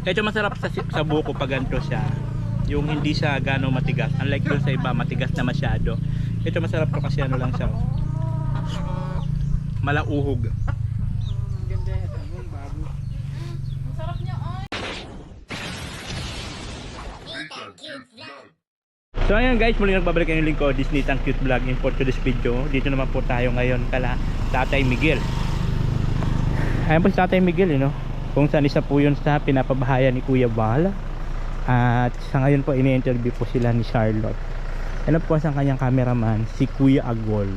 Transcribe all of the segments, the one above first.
Ito masarap sa buko pag ganito siya. Yung hindi siya gano'ng matigas. Unlike doon sa iba, matigas na masyado. Ito masarap to kasi ano lang siya. Malauhog. Ganda ito, yung bago. Ang sarap niya, ay. So ayun guys, muli nagbabalik ang lingkod, Disney Tan Cute Vlog. In for today's video, dito naman po tayo ngayon kala Tatay Miguel. Ayan po si Tatay Miguel, kung saan isa po yun sa pinapabahayan ni Kuya Val. At sa ngayon po ini-interview po sila ni Charlotte. Ano po ang kanyang cameraman, si Kuya Agol.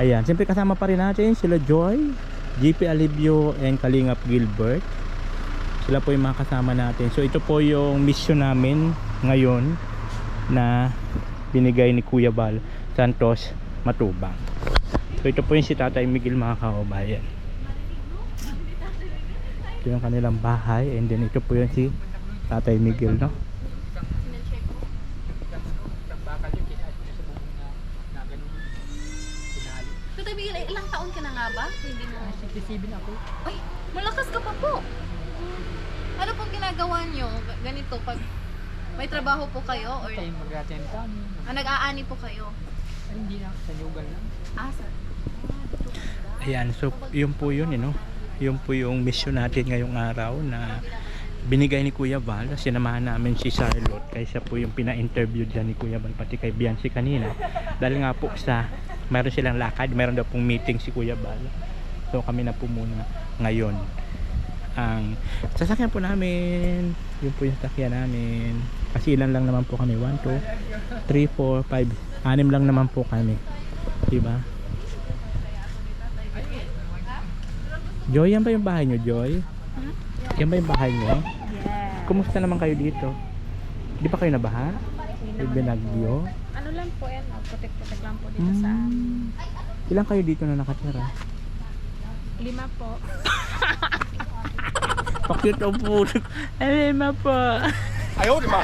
Ayan, siyempre kasama pa rin natin sila Joy, JP Alibio, and Kalingap Gilbert. Sila po yung mga kasama natin. So ito po yung mission namin ngayon na binigay ni Kuya Val Santos Matubang. So ito po yung si Tatay Miguel, mga kababayan. Ito yung kanilang bahay, and then ito po yung si Tatay Miguel, no? Tatay Miguel, ilang taon ka na nga ba? Hindi mo. 67 ako. Ay, malakas ka pa po. Ano pong ginagawa nyo? Ganito, pag may trabaho po kayo? Or Tayo mag-attend kami. nag-aani po kayo? Ay, hindi na, sa lugar lang. Asa? Ayan, so yun po yun, yun po yung mission natin ngayong araw na binigay ni Kuya Val. Sinamahan namin si Charlotte kaysa po yung pina-interview dyan ni Kuya Val, pati kay Biancy kanina, dahil nga po sa mayroon silang lakad, mayroon daw pong meeting si Kuya Val. So kami na po muna ngayon. Ang sasakyan po namin, yun po yung sasakyan namin, kasi ilan lang naman po kami, 1, 2, 3, 4, 5, 6 lang naman po kami, diba? Joy, yan ba yung bahay nyo, Joy? Yan ba yung bahay nyo? Yeah. Kumusta naman kayo dito? Di ba kayo nabaha? May binagyo? Ano lang po yan? Protect lang po dito sa... Ilan kayo dito na nakatira? 5 po. Pakit ang puto. 5 po. Ayaw, di ba?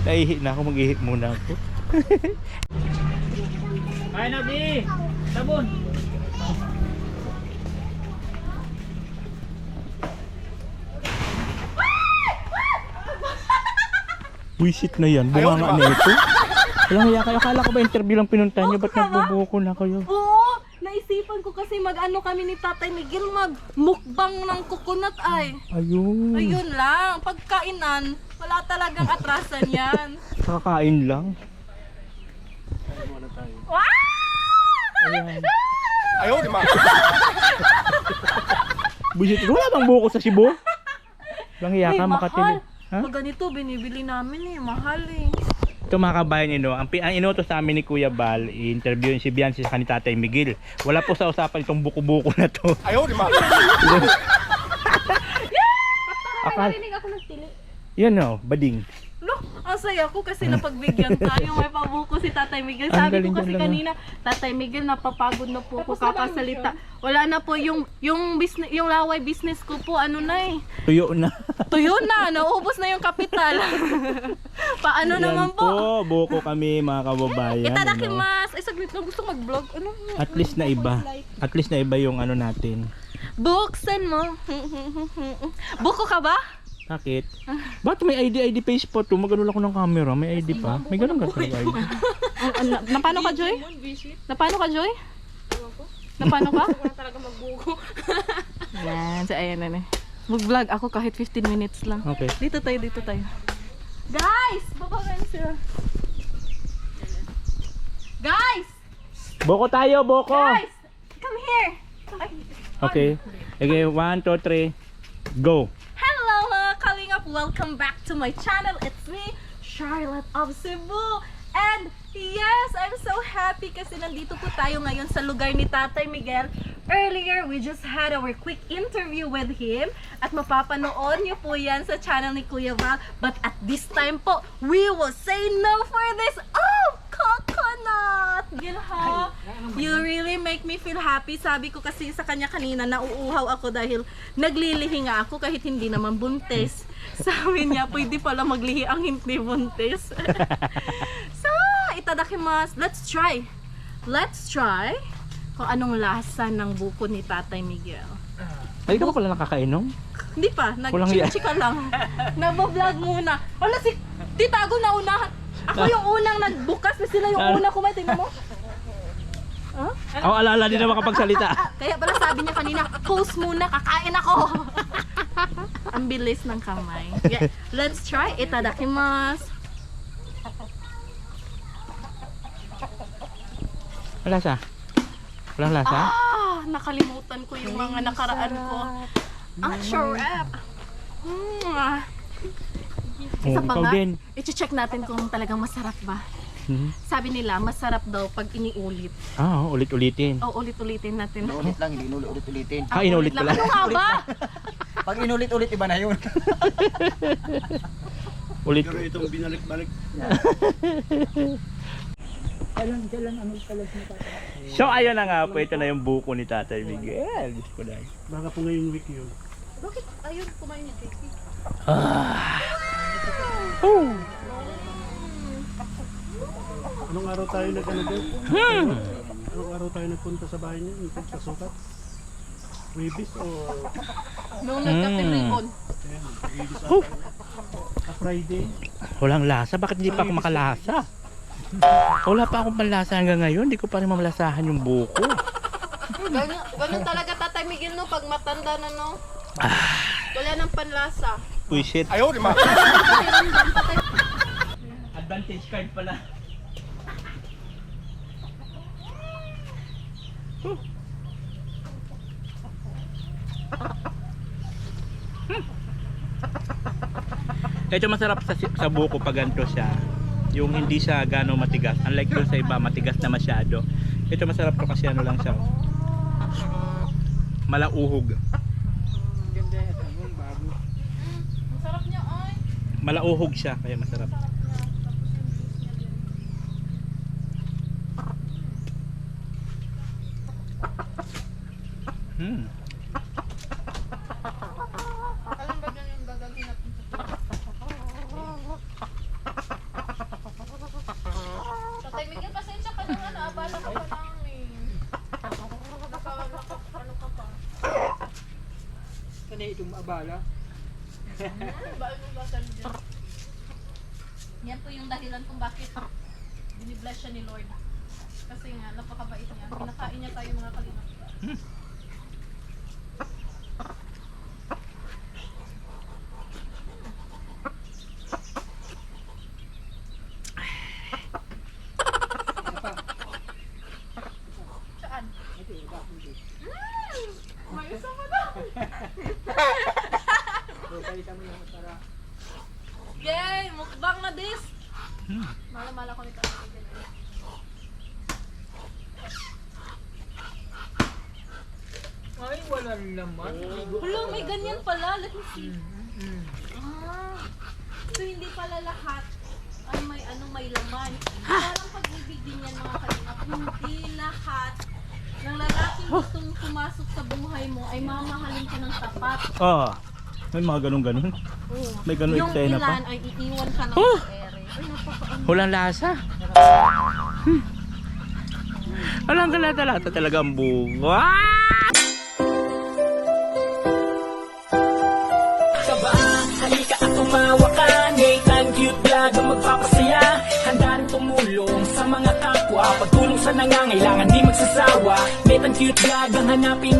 Naihi na ako, mag-ihi muna ako. Ay, Nabi! Sabon! Wisit na yan, bunganga na ito. Walang hiya kayo, akala ko ba interview lang pinunta nyo? Ba't nagbubuko na kayo? Oo! Naisipan ko kasi mag-ano kami ni Tatay Miguel, mag-mukbang ng coconut ay. Ayun. Ayun lang, pagkainan, wala talagang atrasan yan. Kakain lang. Wow! Ayan. Ayaw, di ba? Wisit, wala bang buko sa Cebu? Walang hiya ka, Mahal. makatili. Ha? Pag ganito, binibili namin mahal eh. Ito mga kabayan, ang inutos sa amin ni Kuya Val, i-interview si Biancy sa Tatay Miguel. Wala po sa usapan itong buko-buko na to. Ayaw, di ba? Narinig ako ng tili. Yan bading. Look, ang saya ko kasi napagbigyan tayo. May pabuko si Tatay Miguel. Ang Sabi galing ko kasi dyan lang, kanina, Tatay Miguel, napapagod na po ako kakasalita. Wala na po yung business, yung laway business ko po, ano na eh. Tuyo na. Tuyo na, naubos na yung kapital. Paano Yan naman po? buko kami mga kababayan. Itadakimasu. Ay, saglit lang, gusto mag-vlog. Ano? At least na iba. At least na iba yung ano natin. Buksan mo. Buko ka ba? Bakit? Bakit may ID face pa to? Magano lang ako ng camera. May ID pa. May ganun ka talaga ID. Napano ka, Joy? Napano ka, Joy? Napano ka? Wala talaga magbuko. Yan, so ayan na. Mag-vlog ako kahit 15 minutes lang. Okay. Dito tayo, dito tayo. Guys! Babagan sila. Guys! Boko tayo, boko! Guys! Come here! Ay. Okay. Okay, 1, 2, 3. Go! Hello mga kalingap! Welcome back to my channel. It's me, Charlotte of Cebu. And yes, I'm so happy kasi nandito po tayo ngayon sa lugar ni Tatay Miguel. Earlier, we just had our quick interview with him. At mapapanood niyo po yan sa channel ni Kuya Val. But at this time po, we will say no for this. Oh, coconut! Yun ha, you really make me feel happy. Sabi ko kasi sa kanya kanina, nauuhaw ako dahil naglilihi nga ako kahit hindi naman buntis. Sabi niya, pwede pala maglihi ang hindi buntis. So, itadakimasu. Let's try. Let's try kung anong lasa ng buko ni Tatay Miguel. Ay, ka ba pala nakakainom? Hindi pa, Walang yan. nag-chika lang. Nag-vlog muna. Wala si Titago na unahan. Ako yung unang nagbukas, na sila yung unang kumain. Tingnan mo. Huh? Ako alala din na makapagsalita. Kaya pala sabi niya kanina, post muna, kakain ako. Ang bilis ng kamay. Yeah, let's try. Itadakimasu. Lasa? Walang lasa? Nakalimutan ko yung mga nakaraan ko. Ang sarap. Isa pa ikaw nga, din. i-check natin kung talagang masarap ba. Hmm. Sabi nila, masarap daw pag iniulit. Oo, ulit-ulitin. O, ulit-ulitin natin. Inulit lang, hindi inulit-ulitin. Inulit pala. Ano nga ba? Pag inulit-ulit, iba na yun. Ulit. Pero itong binalik-balik. So ayun na nga po, ito na yung buko ni Tatay Miguel. Diyos ko dahil. Baka po ngayong week yun. Bakit ayun kumain ni Casey? Anong araw tayo nag-ano doon? Anong araw tayo nagpunta sa bahay niya? Yung pagkasukat? Webis o Nung nagka-ribbon. Webis a Friday? Walang lasa, bakit hindi pa ako makalasa? Wala pa akong panlasa hanggang ngayon, hindi ko pa rin mamalasahan yung buko. Ganun talaga Tatay Miguel no, pag matanda na no. Wala nang panlasa. Uy shit. Ayaw, di ma! Advantage card pala. Ito masarap sa buko pag ganito siya. Yung hindi siya gano'ng matigas. Unlike doon sa iba, matigas na masyado. Ito masarap to kasi ano lang siya. Malauhog. Masarap niya ay. Malauhog siya, kaya masarap. Alam ba dyan yung gagawin natin sa Tatay Miguel, pasensya ka na nga, abala ka pa namin. Ano ka pa? Kani itong maabala. Baal mo ba tayo dyan? Yan po yung dahilan kung bakit binibless siya ni Lord. Kasi nga, napakabait niya. Pinakain niya tayo mga kalingap. Saan? May isa ka na! Yay! Mukbang na this! Mala-mala ko nito. Ay, wala naman. Hello, may ganyan pala. Let me see. So hindi pala lahat ay may laman. Parang pag-ibig din yan mga kalingap. Hindi lahat ng lalaking gustong pumasok sa buhay mo ay mamahalin ka ng tapat. May mga ganun-ganun. May ganun Yung eksena pa. ilan ay iiwan ka ng ere. Ay, napakaano. Walang lasa. Walang kalata-lata talagang buko. Halika at tumawa ka, Nathan Cute Vlog ang magpapasaya. Handa rin tumulong sa mga kapwa, pagtulong sa nangangailangan di magsasawa. Nathan Cute Vlog ang hanapin.